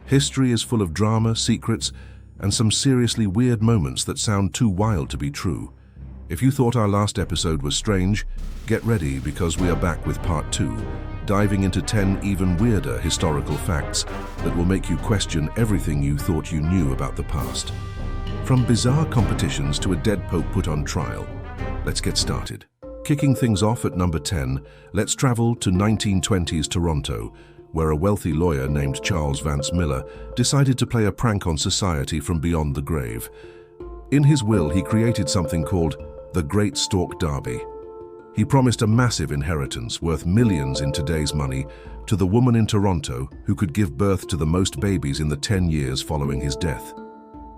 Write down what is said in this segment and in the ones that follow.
History is full of drama, secrets, and some seriously weird moments that sound too wild to be true. If you thought our last episode was strange, get ready because we are back with part 2, diving into 10 even weirder historical facts that will make you question everything you thought you knew about the past. From bizarre competitions to a dead pope put on trial, let's get started. Kicking things off at number 10, let's travel to 1920s Toronto, where a wealthy lawyer named Charles Vance Miller decided to play a prank on society from beyond the grave. In his will, he created something called the Great Stork Derby. He promised a massive inheritance worth millions in today's money to the woman in Toronto who could give birth to the most babies in the 10 years following his death.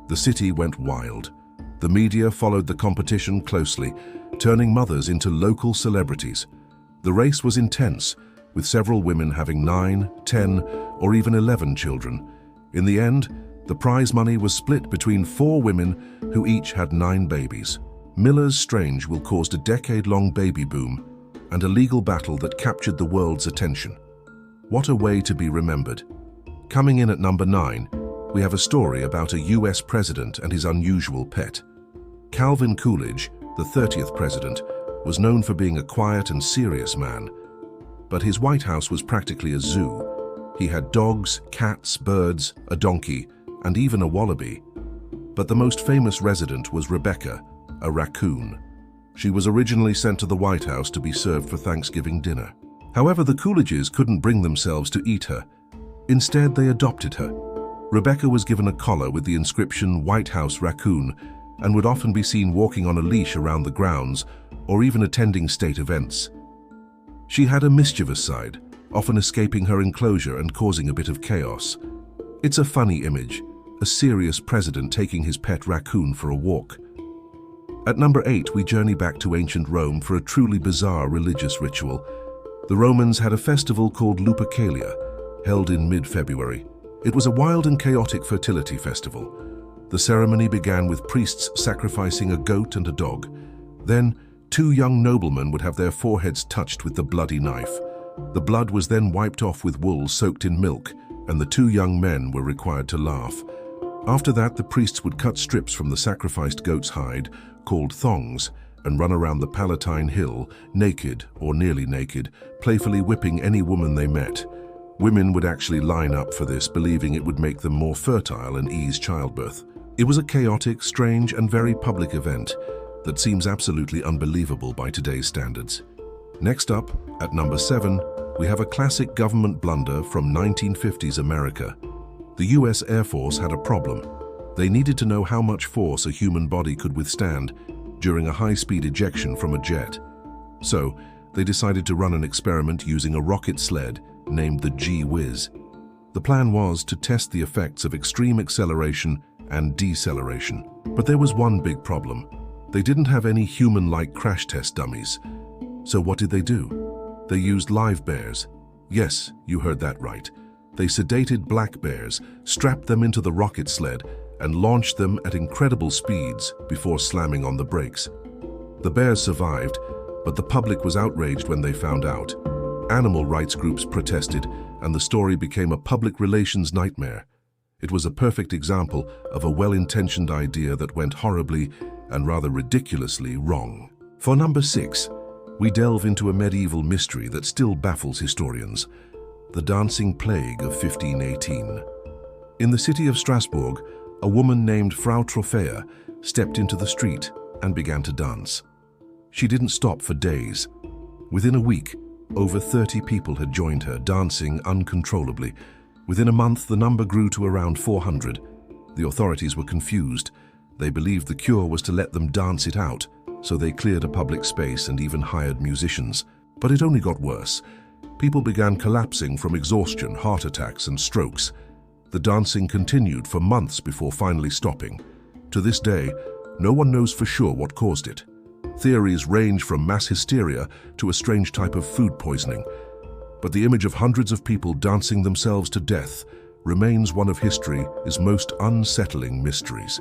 The city went wild. The media followed the competition closely, turning mothers into local celebrities. The race was intense, with several women having 9, 10, or even 11 children. In the end, the prize money was split between 4 women who each had 9 babies. Miller's strange will caused a decade-long baby boom and a legal battle that captured the world's attention. What a way to be remembered. Coming in at number 9, we have a story about a US president and his unusual pet. Calvin Coolidge, the 30th president, was known for being a quiet and serious man, but his White House was practically a zoo. He had dogs, cats, birds, a donkey, and even a wallaby. But the most famous resident was Rebecca, a raccoon. She was originally sent to the White House to be served for Thanksgiving dinner. However, the Coolidges couldn't bring themselves to eat her. Instead, they adopted her. Rebecca was given a collar with the inscription White House Raccoon and would often be seen walking on a leash around the grounds or even attending state events. She had a mischievous side, often escaping her enclosure and causing a bit of chaos. It's a funny image, a serious president taking his pet raccoon for a walk. At number 8, we journey back to ancient Rome for a truly bizarre religious ritual. The Romans had a festival called Lupercalia, held in mid-February. It was a wild and chaotic fertility festival. The ceremony began with priests sacrificing a goat and a dog. Then, 2 young noblemen would have their foreheads touched with the bloody knife. The blood was then wiped off with wool soaked in milk, and the 2 young men were required to laugh. After that, the priests would cut strips from the sacrificed goat's hide, called thongs, and run around the Palatine Hill, naked or nearly naked, playfully whipping any woman they met. Women would actually line up for this, believing it would make them more fertile and ease childbirth. It was a chaotic, strange, and very public event that seems absolutely unbelievable by today's standards. Next up, at number 7, we have a classic government blunder from 1950s America. The US Air Force had a problem. They needed to know how much force a human body could withstand during a high-speed ejection from a jet. So, they decided to run an experiment using a rocket sled named the Gee-Whiz. The plan was to test the effects of extreme acceleration and deceleration. But there was one big problem. They didn't have any human-like crash test dummies. So what did they do? They used live bears. Yes, you heard that right. They sedated black bears, strapped them into the rocket sled, and launched them at incredible speeds before slamming on the brakes. The bears survived, but the public was outraged when they found out. Animal rights groups protested, and the story became a public relations nightmare. It was a perfect example of a well-intentioned idea that went horribly and rather ridiculously wrong. For number 6, we delve into a medieval mystery that still baffles historians: the Dancing Plague of 1518. In the city of Strasbourg, a woman named Frau Trophea stepped into the street and began to dance. She didn't stop for days. Within a week, over 30 people had joined her, dancing uncontrollably. Within a month, the number grew to around 400. The authorities were confused. They believed the cure was to let them dance it out, so they cleared a public space and even hired musicians. But it only got worse. People began collapsing from exhaustion, heart attacks, and strokes. The dancing continued for months before finally stopping. To this day, no one knows for sure what caused it. Theories range from mass hysteria to a strange type of food poisoning. But the image of hundreds of people dancing themselves to death remains one of history's most unsettling mysteries.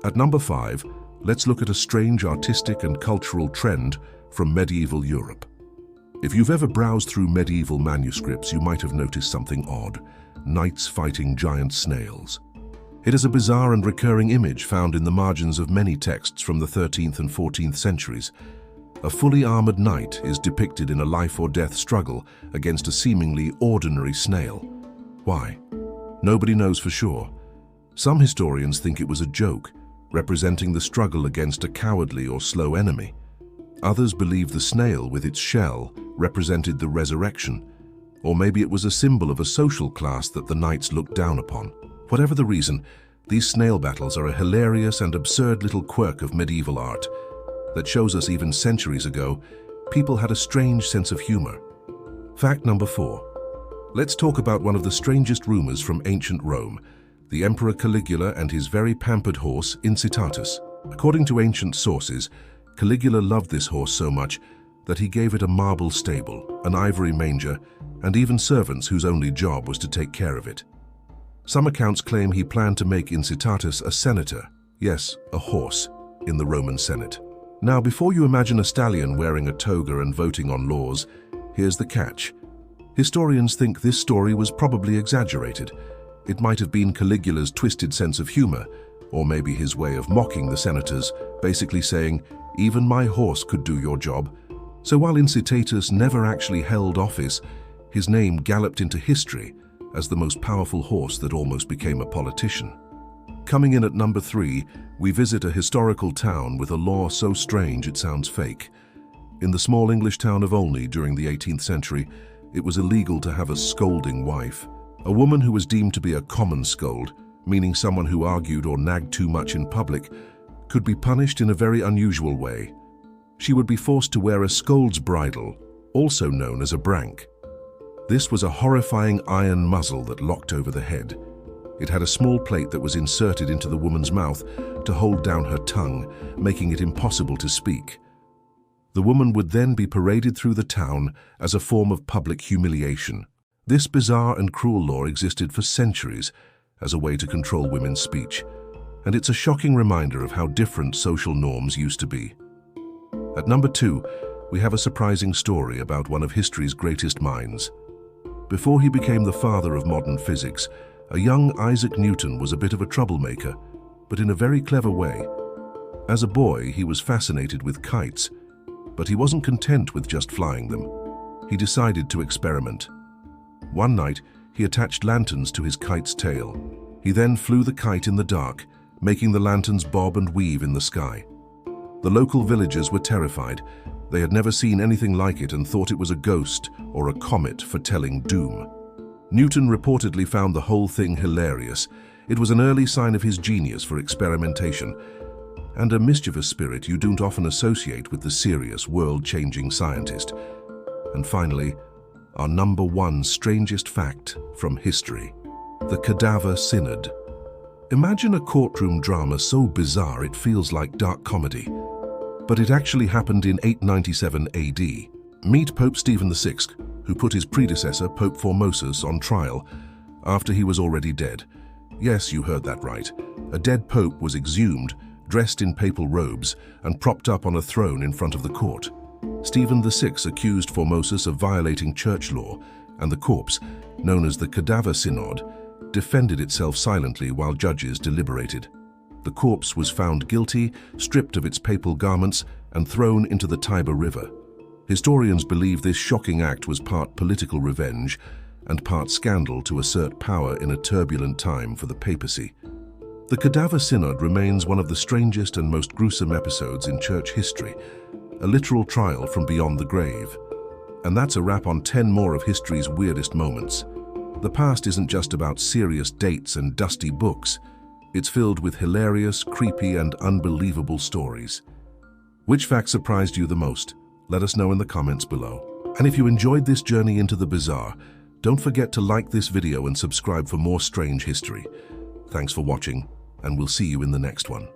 At number 5, let's look at a strange artistic and cultural trend from medieval Europe. If you've ever browsed through medieval manuscripts, you might have noticed something odd. knights fighting giant snails. It is a bizarre and recurring image found in the margins of many texts from the 13th and 14th centuries. A fully armored knight is depicted in a life-or-death struggle against a seemingly ordinary snail. Why? Nobody knows for sure. Some historians think it was a joke, representing the struggle against a cowardly or slow enemy. Others believe the snail with its shell represented the resurrection, or maybe it was a symbol of a social class that the knights looked down upon. Whatever the reason, these snail battles are a hilarious and absurd little quirk of medieval art that shows us even centuries ago, people had a strange sense of humor. Fact number 4. Let's talk about one of the strangest rumors from ancient Rome, the Emperor Caligula and his very pampered horse, Incitatus. According to ancient sources, Caligula loved this horse so much that he gave it a marble stable, an ivory manger, and even servants whose only job was to take care of it. Some accounts claim he planned to make Incitatus a senator, yes, a horse, in the Roman Senate. Now, before you imagine a stallion wearing a toga and voting on laws, here's the catch. Historians think this story was probably exaggerated. It might have been Caligula's twisted sense of humor, or maybe his way of mocking the senators, basically saying, "Even my horse could do your job." So while Incitatus never actually held office, his name galloped into history as the most powerful horse that almost became a politician. Coming in at number 3, we visit a historical town with a law so strange it sounds fake. In the small English town of Olney during the 18th century, it was illegal to have a scolding wife. A woman who was deemed to be a common scold, meaning someone who argued or nagged too much in public, could be punished in a very unusual way. She would be forced to wear a scold's bridle, also known as a brank. This was a horrifying iron muzzle that locked over the head. It had a small plate that was inserted into the woman's mouth to hold down her tongue, making it impossible to speak. The woman would then be paraded through the town as a form of public humiliation. This bizarre and cruel law existed for centuries as a way to control women's speech, and it's a shocking reminder of how different social norms used to be. At number 2, we have a surprising story about one of history's greatest minds. Before he became the father of modern physics, a young Isaac Newton was a bit of a troublemaker, but in a very clever way. As a boy, he was fascinated with kites, but he wasn't content with just flying them. He decided to experiment. One night, he attached lanterns to his kite's tail. He then flew the kite in the dark, making the lanterns bob and weave in the sky. The local villagers were terrified. They had never seen anything like it and thought it was a ghost or a comet foretelling doom. Newton reportedly found the whole thing hilarious. It was an early sign of his genius for experimentation, and a mischievous spirit you don't often associate with the serious, world-changing scientist. And finally, our number 1 strangest fact from history: the Cadaver Synod. Imagine a courtroom drama so bizarre it feels like dark comedy. But it actually happened in 897 AD. Meet Pope Stephen VI, who put his predecessor, Pope Formosus, on trial after he was already dead. Yes, you heard that right. A dead pope was exhumed, dressed in papal robes, and propped up on a throne in front of the court. Stephen VI accused Formosus of violating church law, and the corpse, known as the Cadaver Synod, defended itself silently while judges deliberated. The corpse was found guilty, stripped of its papal garments, and thrown into the Tiber River. Historians believe this shocking act was part political revenge and part scandal to assert power in a turbulent time for the papacy. The Cadaver Synod remains one of the strangest and most gruesome episodes in church history, a literal trial from beyond the grave. And that's a wrap on 10 more of history's weirdest moments. The past isn't just about serious dates and dusty books. It's filled with hilarious, creepy, and unbelievable stories. Which fact surprised you the most? Let us know in the comments below. And if you enjoyed this journey into the bizarre, don't forget to like this video and subscribe for more strange history. Thanks for watching, and we'll see you in the next one.